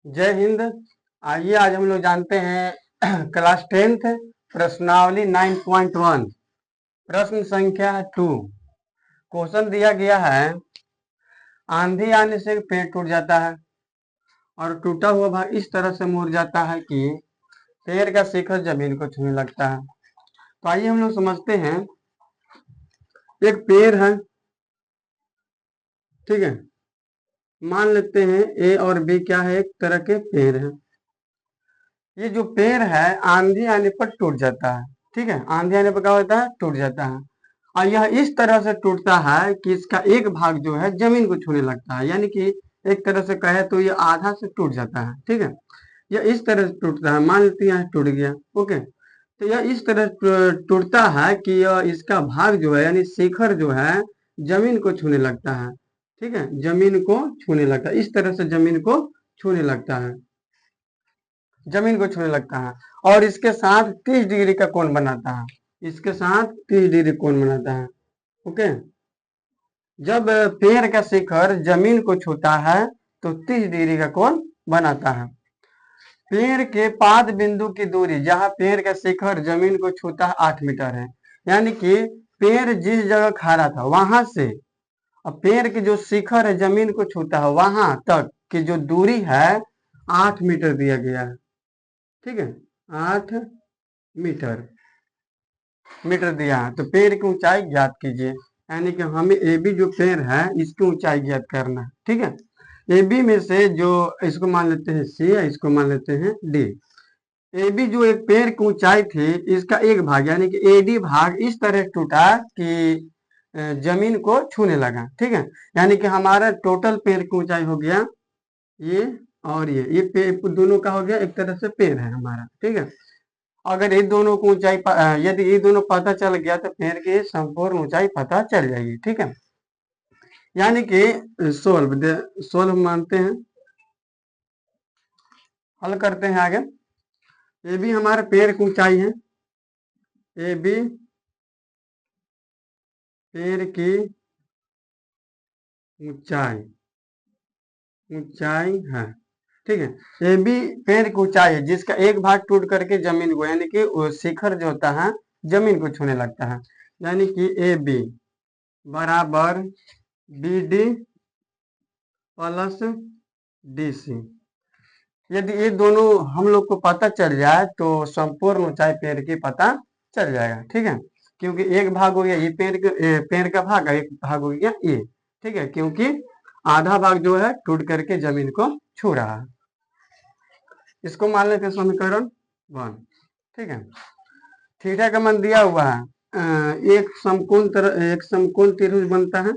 जय हिंद। आइए आज हम लोग जानते हैं क्लास 10th प्रश्नावली 9.1 प्रश्न संख्या 2। क्वेश्चन दिया गया है, आंधी आने से पेड़ टूट जाता है और टूटा हुआ भाग इस तरह से मुड़ जाता है कि पेड़ का शिखर जमीन को छूने लगता है। तो आइए हम लोग समझते हैं। एक पेड़ है, ठीक है। मान लेते हैं ए और बी क्या है, एक तरह के पेड़ है। ये जो पेड़ है आंधी आने पर टूट जाता है, ठीक है। आंधी आने पर क्या होता है, टूट जाता है। और यह इस तरह से टूटता है कि इसका एक भाग जो है जमीन को छूने लगता है, यानी कि एक तरह से कहे तो ये आधा से टूट जाता है, ठीक है। यह इस तरह से टूटता है, मान लेते हैं टूट गया, ओके। तो यह इस तरह टूटता है कि यह इसका भाग जो है यानी शिखर जो है जमीन को छूने लगता है, ठीक है। जमीन को छूने लगता है, इस तरह से जमीन को छूने लगता है, जमीन को छूने लगता है। और इसके साथ 30 डिग्री का कोण बनाता है, इसके साथ 30 डिग्री कोण बनाता है, ओके। जब पेड़ का शिखर जमीन को छूता है तो 30 डिग्री का कोण बनाता है। पेड़ के पाद बिंदु की दूरी, जहां पेड़ का शिखर जमीन को छूता है 8 मीटर है। यानी कि पेड़ जिस जगह खड़ा था वहां से अब पेड़ की जो शिखर है जमीन को छूता है वहां तक की जो दूरी है 8 मीटर दिया गया है, ठीक है। 8 मीटर मीटर दिया है। तो पेड़ की ऊंचाई ज्ञात कीजिए, यानी कि हमें ए बी जो पेड़ है इसकी ऊंचाई ज्ञात करना है, ठीक है। ए बी में से जो इसको मान लेते हैं सी, इसको मान लेते हैं डी। ए बी जो एक पेड़ की ऊंचाई थी इसका एक भाग यानी कि ए डी भाग इस तरह टूटा कि जमीन को छूने लगा, ठीक है। यानी कि हमारा टोटल पेड़ की ऊंचाई हो गया ये और ये पेड़ दोनों का हो गया, एक तरह से पेड़ है हमारा, ठीक है। अगर ये दोनों को ऊंचाई यदि ये दोनों पता चल गया तो पेड़ की संपूर्ण ऊंचाई पता चल जाएगी, ठीक है। यानी कि सोल्व मानते हैं, हल करते हैं आगे। ये भी हमारे पेड़ की ऊंचाई है, ये भी पेड़ की ऊंचाई ऊंचाई है, ठीक है। ये भी पेड़ की ऊंचाई है जिसका एक भाग टूट करके जमीन को यानी कि शिखर जो होता है जमीन को छूने लगता है। यानी कि ए बी बराबर B D plus D C. यदि ये दोनों हम लोग को पता चल जाए तो संपूर्ण ऊंचाई पेड़ की पता चल जाएगा, ठीक है। क्योंकि एक भाग हो गया ये पेड़ का भाग, एक भाग हो गया ये, ठीक है। क्योंकि आधा भाग जो है टूट करके जमीन को छू रहा है। इसको मान लेते हैं समीकरण 1, ठीक है। थीटा का मान दिया हुआ है, एक समकोण त्रिभुज बनता है,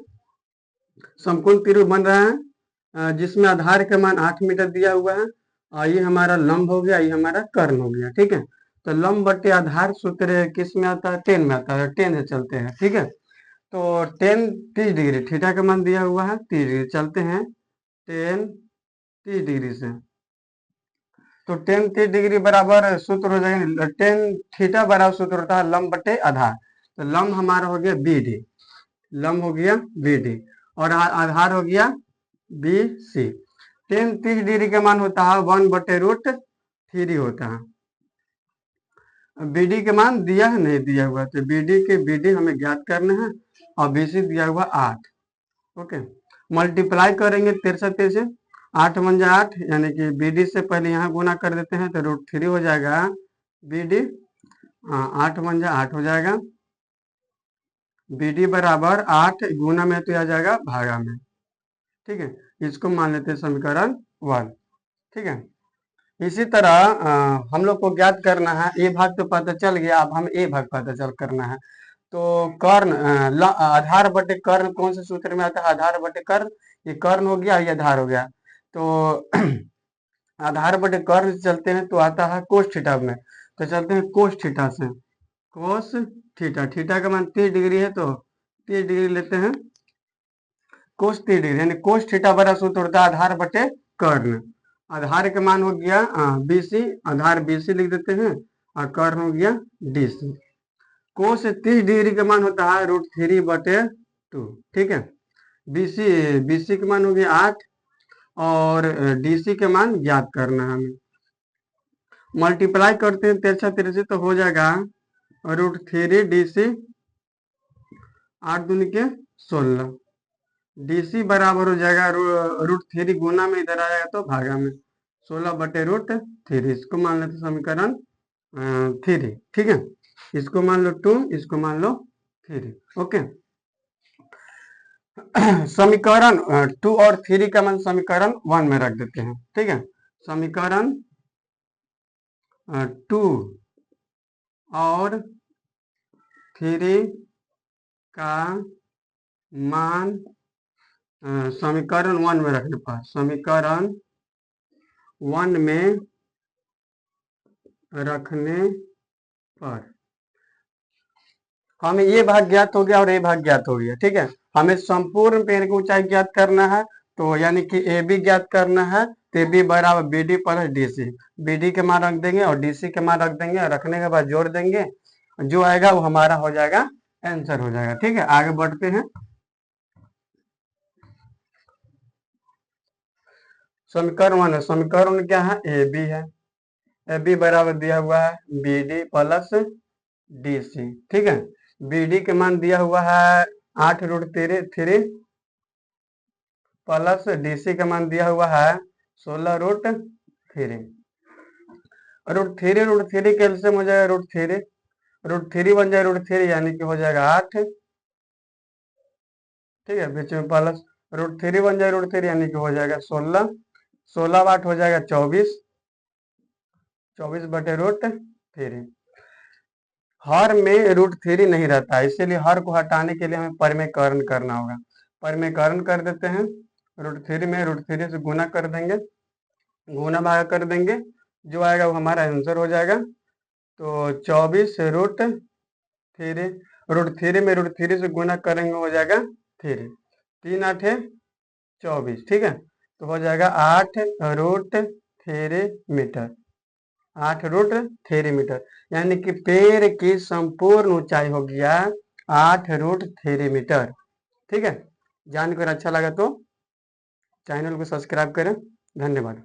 समकोण त्रिभुज बन रहा है जिसमें आधार का मान 8 मीटर दिया हुआ है और ये हमारा लंब हो गया, ये हमारा कर्ण हो गया, ठीक है। तो लंब बटे आधार सूत्र किस में आता है, 10 में आता है, 10 से चलते हैं, ठीक है। तो 10 30 डिग्री, थीटा का मान दिया हुआ है 30 डिग्री, चलते हैं 10 30 डिग्री से। तो 10 30 डिग्री बराबर सूत्र हो जाएगा 10 थीटा बराबर सूत्र होता है लंब बटे आधार। तो लंब हमारा हो गया बी डी, लंब हो गया बी डी और आधार हो गया बी सी। 10 30 डिग्री का मान होता है 1/√3 होता है। बीडी के मान दिया है नहीं दिया हुआ, तो बीडी हमें ज्ञात करना है और बीसी दिया हुआ 8, ओके। मल्टीप्लाई करेंगे 63 से, 8 बन जाए 8, यानी कि बीडी से पहले यहाँ गुना कर देते हैं तो √3 हो जाएगा बीडी, 8 बन जाए 8 हो जाएगा। बीडी बराबर 8 गुना में तो आ जाएगा भागा में, ठीक है। इसको मान लेते हैं समीकरण 1, ठीक है। इसी तरह हम लोग को ज्ञात करना है, ए भाग तो पता चल गया, अब हम ए भाग पता चल करना है। तो कर्ण आधार बटे कर्ण कौन से सूत्र में आता है, आधार बटे कर्ण, ये कर्ण हो गया ये आधार हो गया। तो आधार बटे कर्ण से चलते हैं तो आता है कोस थीटा में, तो चलते हैं कोस थीटा से। कोस थीटा, थीटा का मान 30 डिग्री है तो 30 डिग्री लेते हैं, कोस 30 डिग्री यानी कोस थीटा बड़ा सूत्र होता है आधार बटे कर्ण। आधार का मान हो गया बीसी, आधार बीसी लिख देते हैं और कर्ण हो गया डीसी। कोस 30 डिग्री का मान होता है √3/2, ठीक है। बीसी का मान हो गया 8 और डीसी के मान ज्ञात करना है हमें। मल्टीप्लाई करते हैं तिरछा तिरछी तो हो जाएगा √3 DC, 8 दूनी के 16। डीसी बराबर हो जाएगा √3 गुना में इधर आ जाएगा तो भागा में 16/√3। इसको मान लेते समीकरण 3। ठीक है, इसको मान लो 2, इसको मान लो 3। ओके। समीकरण 2 और 3 का मान समीकरण 1 में रख देते हैं। ठीक है, समीकरण 2 और 3 का मान समीकरण 1 में रखने पर, समीकरण 1 में रखने पर हमें ये भाग ज्ञात हो गया और ये भाग ज्ञात हो गया। ठीक है, हमें संपूर्ण पेड़ की ऊंचाई ज्ञात करना है, तो यानी कि ए बी ज्ञात करना है, तो ए बी बराबर B D plus D C. B D के मान रख देंगे और डी सी के मान रख देंगे, और रखने के बाद जोड़ देंगे, जो आएगा वो हमारा हो जाएगा आंसर हो जाएगा। ठीक है, आगे बढ़ते हैं। समीकरण 1 है, समीकरण क्या है, ए बी है। ए बी बराबर दिया हुआ है B D plus D C. ठीक है, बी डी के मान दिया हुआ है 8√3 प्लस डी सी का मान दिया हुआ है 16√3। √3 कैल्सियम हो जाएगा √3 बन जाएगा √3 यानी कि हो जाएगा 8। ठीक है, बीच में प्लस √3 बन जाएगा √3 यानी कि हो जाएगा 16। 16/8 हो जाएगा 24, 24/√3। हर में √3 नहीं रहता है, इसीलिए हर को हटाने के लिए हमें परिमेयकरण करना होगा। परिमेयकरण कर देते हैं, √3 में √3 से गुना कर देंगे, गुना भाग कर देंगे, जो आएगा वो हमारा आंसर हो जाएगा। तो 24√3, √3 में √3 से गुना करेंगे हो जाएगा 3, 3 8 24। ठीक है, तो हो जाएगा 8√3 मीटर, 8√3 मीटर, यानी कि पेड़ की संपूर्ण ऊंचाई हो गया 8√3 मीटर। ठीक है, जानकर अच्छा लगा तो चैनल को सब्सक्राइब करें। धन्यवाद।